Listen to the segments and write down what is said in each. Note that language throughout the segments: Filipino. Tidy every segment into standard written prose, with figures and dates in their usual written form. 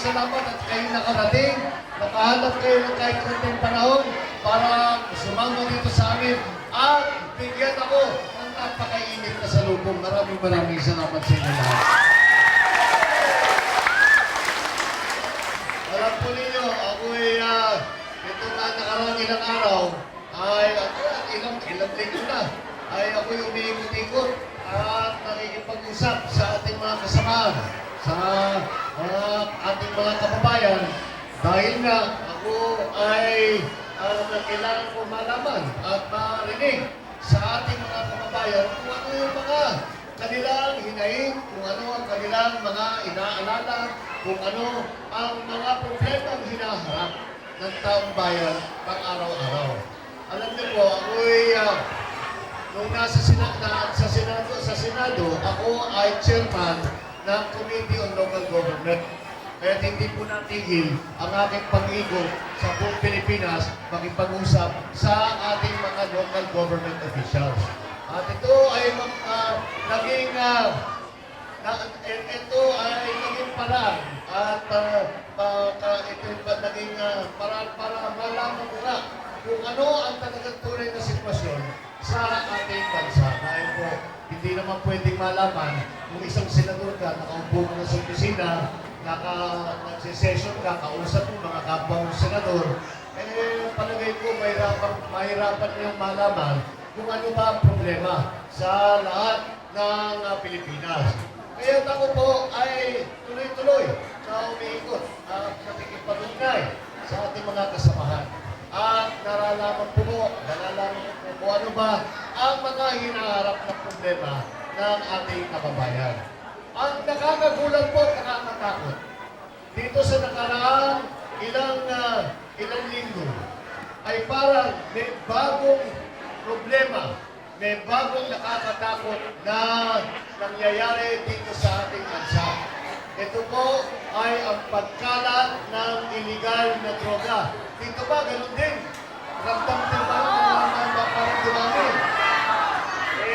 salamat at kayo nakarating. Nakahanap kayo ng kahit konting panahon para sumama dito sa amin at bigyan ako ng napakainit na salubong. Maraming salamat sa inyo lahat. Alam po ninyo, ako ito na nakarang ilang araw, ay ilang linggo na, ay ako'y umiikot-ikot at nakikipag-usap sa ating mga kasamahan, sa ating mga kababayan, dahil nga ako ay kailangan ko malaman at marinig sa ating mga kababayan kung ano yung mga kanilang hinaing, kung ano ang kanilang mga inaalala, kung ano ang mga problemang hinaharap ng taong bayan pang araw-araw. Alam niyo po, ako'y nung nasa Senado, ako ay chairman ng Committee on Local Government. Kaya hindi po natigil ang aking pag-ikot sa buong Pilipinas makipag-usap sa ating mga local government officials. At ito ay naging paraan at ito naging paraan para malaman ko na kung ano ang talagang tunay na sitwasyon sa ating bansa. Dahil po, hindi naman pwedeng malaman kung isang senador ka, nakaupo ka sa opisina, nagsisession ka, kausap mo mga kapwa mong senador, palagay ko mahirapan niyong malaman kung ano ba ang problema sa lahat ng Pilipinas. Kaya ako po ay tuloy-tuloy na umiikot at nakikipag-ugnay sa ating mga kasamahan. At nalalaman po kung ano ba ang mga hinaharap na problema ng ating kababayan. Ang nakakagulat po at nakakatakot, dito sa nakaraang ilang linggo, ay parang may bagong problema, may bagong nakakatakot na nangyayari dito sa ating bansa. Ito po ay ang pagkalat ng iligal na droga. Dito ba, ganun din? Ramdam din ba parang dumami?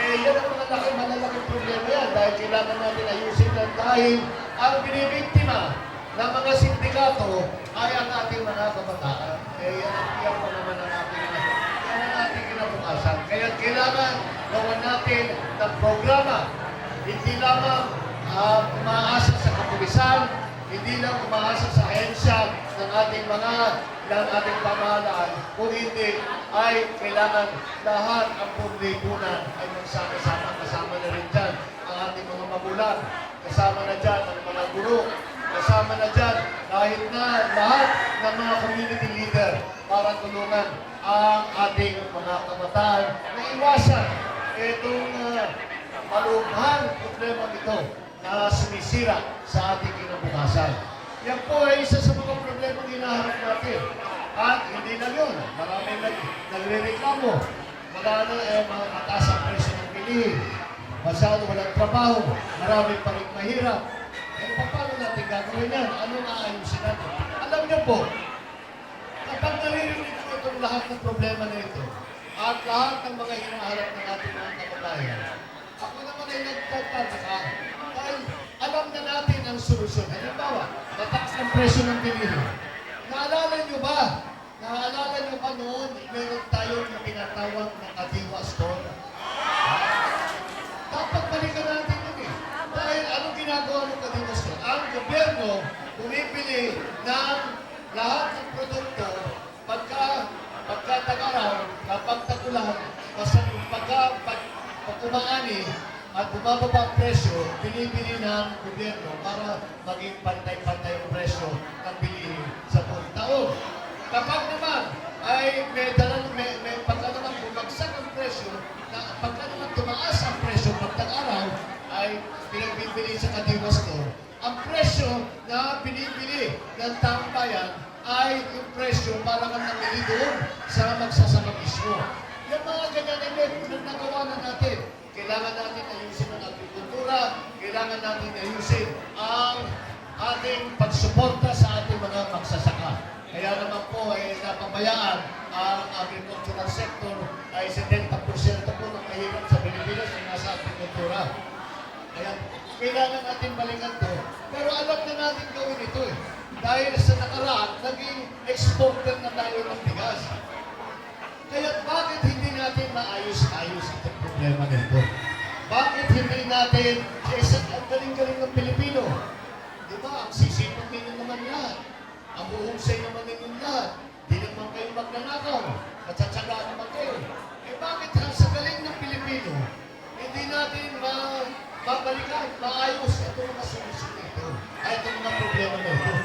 Yan ang mga malalaking problema yan dahil kailangan natin ayusin lang dahil ang binibiktima ng mga sindikato ay ang ating mga kabataan. Yan po naman ang ating kinabukasan. Kaya kailangan gawan natin ng programa. Hindi lamang umaasa sa kapulisan, hindi lang umaasa sa ahensya ng ating pamahalaan, kung hindi ay kailangan lahat ang publikunan ay magsama-sama. Kasama na rin dyan ang ating mga magulang, kasama na dyan ang mga guro, kasama na dyan kahit na lahat ng mga community leader para tulungan ang ating mga kabataan na iwasan itong malubhang problema ito na sumisira sa ating kinabukasan. Yan po ay isa sa mga problemang hinaharap natin. At hindi lang yun. Maraming nagre-reklamo. Mga mataas ang presyo ng bilihin. Masyado walang trabaho. Maraming pa rin mahirap. Paano natin gagawin yan? Ano naayusin natin? Alam niyo po, kapag naririnig ko itong lahat ng problema na ito, at lahat ng mga hinaharap ng ating mga kababayan, ako naman ay nagtataka dahil alam na natin ang solusyon. Halimbawa, mataas ang presyo ng bilihin. Naalala niyo ba noon, meron tayong tinatawag na Kadiwa Store? Dapat balikan natin yun eh. Dahil anong ginagawa ng Kadiwa Store? Ang gobyerno bumibili ng lahat ng produkto pagka-tag-araw, kapag tagulan, basta pag umaani at bumababa ang presyo, binibili ng gobyerno para maging pantay-pantay ang presyo ng bilihin sa buong taon. Kapag naman ay pagka naman bumagsak ang presyo, pagka naman tumaas ang presyo pagtag-araw, ay pinagbibili sa Kadiwa Store. Ang presyo na binibili ng taong bayan ay yung presyo para kang namili doon sa magsasaka mismo. Yung mga ganyan na nagawa na natin. Kailangan natin ayusin ang agrikultura, kailangan natin ayusin ang ating pagsuporta sa ating mga magsasaka. Kaya naman po ay napabayaan ang agricultural sector ay 70% po ng mahirap sa Pilipinas ay nasa agrikultura. Kaya kailangan natin balikan to. Pero alam na natin gawin ito eh. dahil sa nakaraan, naging exporter na tayo ng bigas. Kaya bakit hindi natin maayos-ayos itong problema nito? Bakit hindi natin, ang galing-galing ng Pilipino, di ba, ang sisipag ninyo naman lahat, ang buhusay naman ninyo lahat, di naman kayo magnanakaw, matsatsaga naman kayo. Eh bakit sa galing ng Pilipino, hindi natin babalikan, maayos itong mga solusyon nito, ay itong mga problema nito?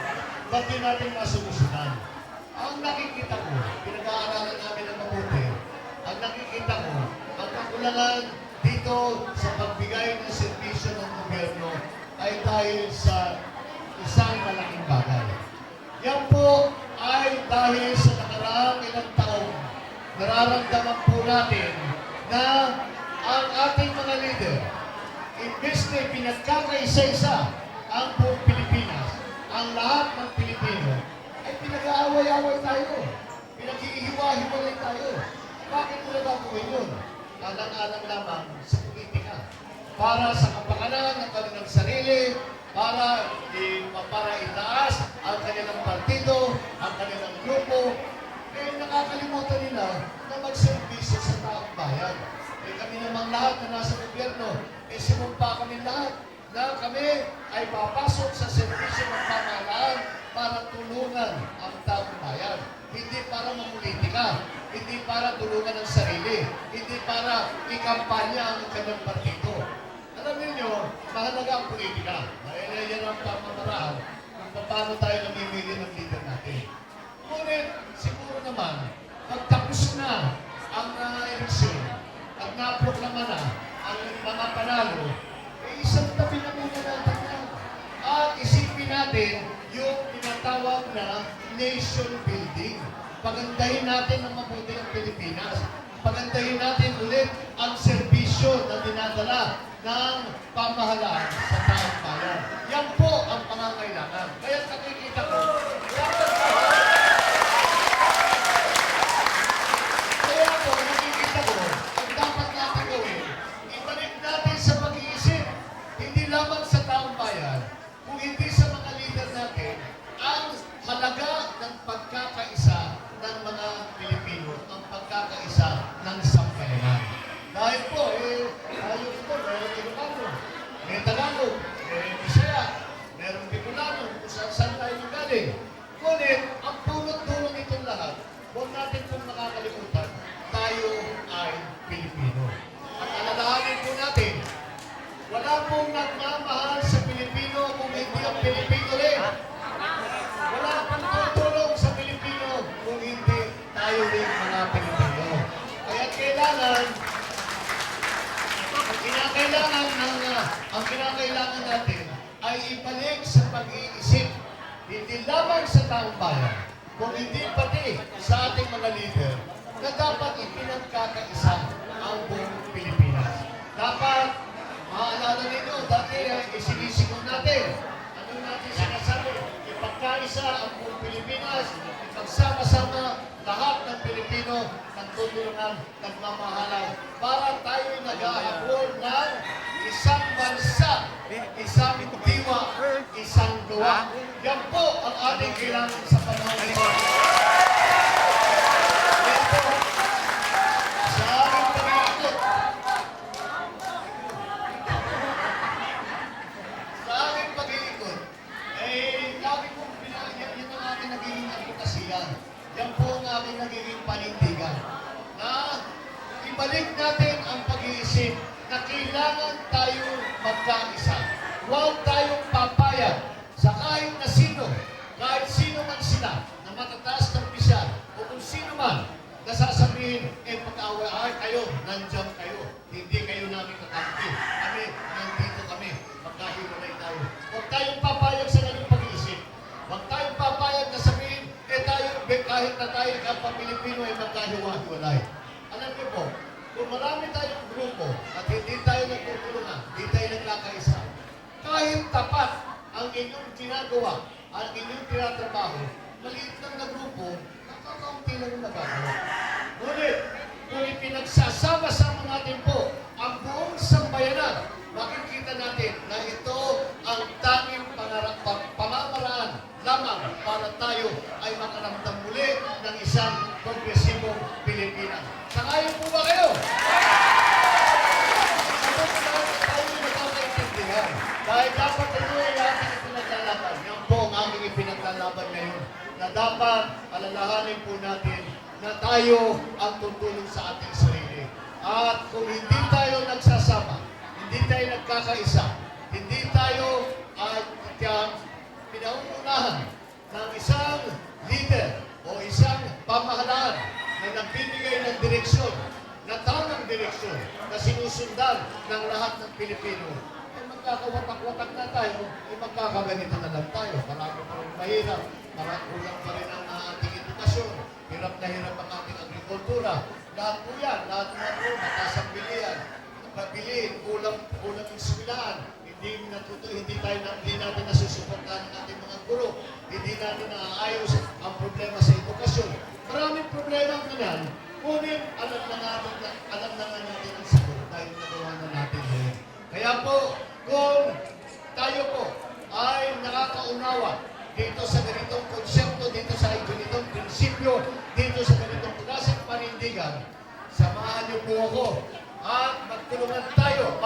Ba't di natin masolusyonan? Ang nakikita ko, pinag-aaralan namin ng mabuti, ang nakikita ko, ang kakulangan dito sa pagbigay ng serbisyo ng gobyerno ay dahil sa isang malaking bagay. Yan po ay dahil sa nakaraang ilang taon, nararamdaman po natin na ang ating mga leader, imbes na pinagkakaisa-isa ang buong Pilipinas, ang lahat ng Pilipino, ay pinag-aaway-aaway tayo. Pinag-iihiwa-hiwalay tayo. Bakit mo na gagawin yun? Alang-alang lamang sa politika. Para sa kapakanan ng kanilang sarili, para itaas ang kanilang partido, ang kanilang grupo, eh nakakalimutan nila na magserbisyo sa taong bayan. Eh kami namang lahat na nasa gobyerno, eh sumumpa kami lahat na kami ay papasok sa serbisyo ng pamahalaan para tulungan ang taong bayan. Hindi para mamulitika, hindi para tulungan ang sarili, hindi para ikampanya ang kanyang partido. Alam niyo, mahalaga ang politika. Dahil yan ang pamamaraan kung paano tayo namimili ng leader natin. Ngunit, siguro naman, pagtapos na ang eleksyon at naproklama na ang mga panalo, eh isang tabi na muna natin yan. At isipin natin yung tinatawag na nation building. Pagandahin natin ang mabuti ng Pilipinas. Pagandahin natin ulit ang serbisyo na dinadala ng pamahalaan sa taong bayan. Yan po ang pangangailangan. Kaya nakikita ko, ang dapat natin gawin, ibalik natin sa pag-iisip, hindi lamang sa taong bayan, kung hindi sa mga leader natin, ang halaga ng pagkakaisa ng mga Pilipino, ang pagkakaisa ng sambayanan. Dahil po, tayo ito, meron Ilocano, may Tagalog, may Bisaya, merong Bicolano, kung saan tayo magaling. Ngunit, ang punot-dulo nitong lahat, huwag natin pong nakakalimutan, tayo ay Pilipino. At alalahanin po natin, wala pong nagmamahal sa Pilipino kung hindi ang Pilipino rin. Wala pong tutulong sa Pilipino kung hindi tayo rin mga Pilipino. Kaya ang kinakailangan natin ay ibalik sa pag-iisip, hindi lamang sa taong bayan, kung hindi pati sa ating mga leader, na dapat ipinagkakaisa ang buong Pilipinas. Dapat, maalala ninyo, dati isinisigaw natin. Ano natin sinasabi? Ipagkaisa ang buong Pilipinas, ipagsama-sama lahat ng Pilipino, nagtutulungan, nagmamahalan, para tayo'y nag-ahabol ng isang bansa, isang diwa, isang luwa. Yan po ang ating kailangan sa panahon nito. Yan po ang aking nagiging panindigan na ibalik natin ang pag-iisip na kailangan tayo magkaisa. Huwag tayong papayag sa kahit sino man sila na matataas ng pisyan o kung sino man na sasabihin, pag-away kayo, nandiyan kayo, hindi kayo namin kakampi. Kami, nandito kami, magkahiwalay tayo. Huwag tayong papayag sa naging pag-iisip. Huwag tayong papayag na sabihin, kahit na tayo kapag Pilipino ay magkahiwa-hiwalay. Alam niyo po, kung marami tayong grupo at hindi tayo nagtutulungan, hindi tayo nagkakaisa, kahit tapat ang inyong ginagawa, ang inyong tinatrabaho, maliit lang na grupo, nakakaunti lang yung nagagawa. Ngunit, kung ipinagsasama-sama natin po ang buong sambayanan, makikita natin na ito ang tanging pamamaraan lamang para tayo ay makaramdam muli ng isang progresibong Pilipinas. Sangayon po ba kayo? Tayo nakakaintindihan. Dahil dapat ito ay ating ipinaglalaban. Yan po ang aming ipinaglalaban ngayon. Na dapat alalahanin po natin na tayo ang tutulong sa ating sarili. At kung hindi tayo nagsasama, hindi tayo nagkakaisa, hindi tayo pinauunahan ng isang leader o isang pamahalaan na nagbibigay ng direksyon, na tamang direksyon, na sinusundan ng lahat ng Pilipino, ay magkakawatak-watak na tayo, ay magkakaganito na lang tayo. Marami pa rin mahirap, kulang pa rin ang ating edukasyon, hirap na hirap ang ating agrikultura. Lahat po yan, lahat na po, mataas ang bilihan, pabilin, kulang yung sibilaan, hindi natin nasusuportahan ang ating mga guro, hindi natin naaayos ang problema sa edukasyon. Maraming problema ang ganyan, ngunit alam na nga natin ang sagot dahil nagawa na natin ngayon. Kaya po, kung tayo po ay nakakaunawa dito sa ganitong konsepto, dito sa ganitong prinsipyo, dito sa ganitong klaseng panindigan, samahan niyo po ako at magtulungan tayo,